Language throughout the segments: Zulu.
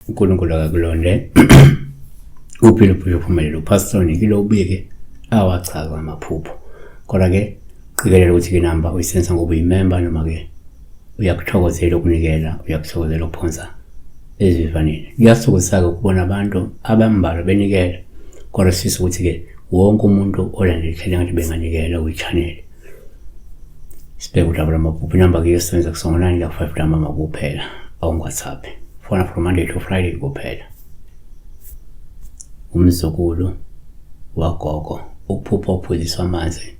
uNkulunkulu akakulonde uphile uphumelele upastor nikilo ubike awachaza amaphupho kodwa ke qikelela ukuthi ke namba uyisenza ngoba uyimember noma ke uyakuthokozela ukunikela uyakuthokozela ukuphonsa ezivaneni kuyasokuzaka ukubona abantu abambalwa benikela kodwa sifisa ukuthi ke wonke umuntu olandela ikhaya ngathi benganikela kwi-channel sibheke ukuthi amaphupho inamba ke yosebenza kusongonani la 5 namba kuphela on WhatsApp phone from Monday to Friday kuphela umzukulu wagogo uphupha uphuziswa amanzi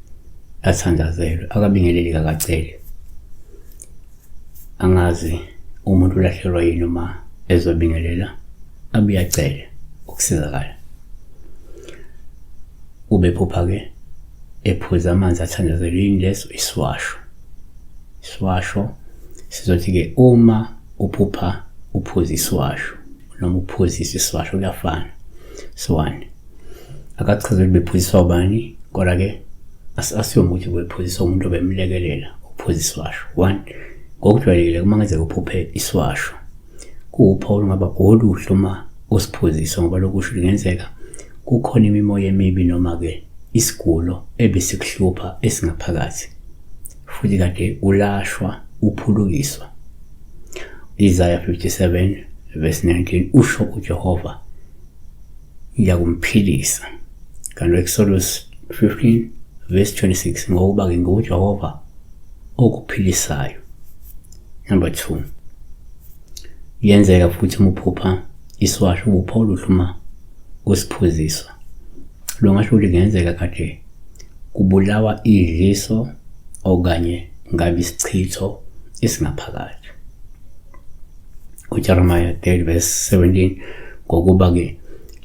athandazelwe akabingeleli kakacele angazi umuntu ulahlekelwa yini uma ezobingelela abiyacele ukusizakala ubephupha ke ephuza amanzi athandazelwe yini leso iswasho sizothi ke uma uphupha uphuza iswasho noma uphuzisa iswasho kuyafana so1 akachaze bephuziswa ubani kodwa ke asiyomuthi bephuziswa umuntu obemlekelela uphuza iswasho 1 ngokujwayelekile uma ngeze uphuphe iswasho kuwuphawu ngaba oluhle uma usiphuziswa ngoba lokusho kungenzeka kukhona imimoya emibi noma ke isigulo ebesikuhlupha esingaphakathi futhi kade ulashwa uphulukiswa Isaiah 57 verse 19 usho uJehova yakumphilisa kanti Exodus 15 verse 26 ngoba ke nguJehova okuphilisayo number 2 yenzeka futhi umuphupha iswasho uphawu oluhluma usiphuziswa lo ngasho ukuthi kungenzeka kade kubulawa idliso okanye ngabe isichitho esingaphakathi uJeremiah 3 verse 17 ngokuba ke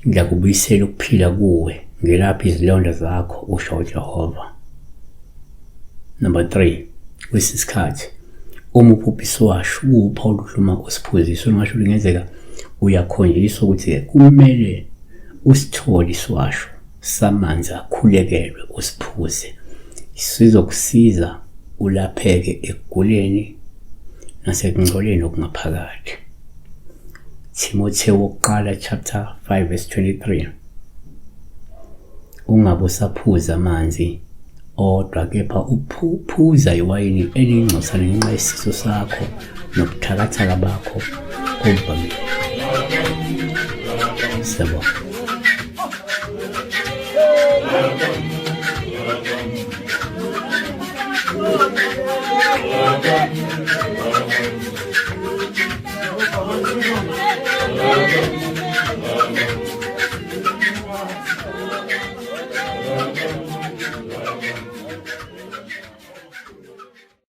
ngiyakubuyisela ukuphila kuwe ngelapha izilonda zakho usho uJehova number 3 kwesikhathi umuphupha iswasho uphawu oluhluma usiphuziswa ngasho ukuthi kungenzeka uyakhonjiswa ukuthi kumele usithole iswasho samanzi akhulekelwe usiphuze sizokusiza ulapheke ekuguleni nasekungcoleni okungaphakathi Timotheo wokuqala chapter 5 verse 23 ungabe usaphuza amanzi odwa kepha uphuza iwayini elingcosana ngenxa yesiso sakho nobuthakathaka bakho obuvamile sebo Welcome.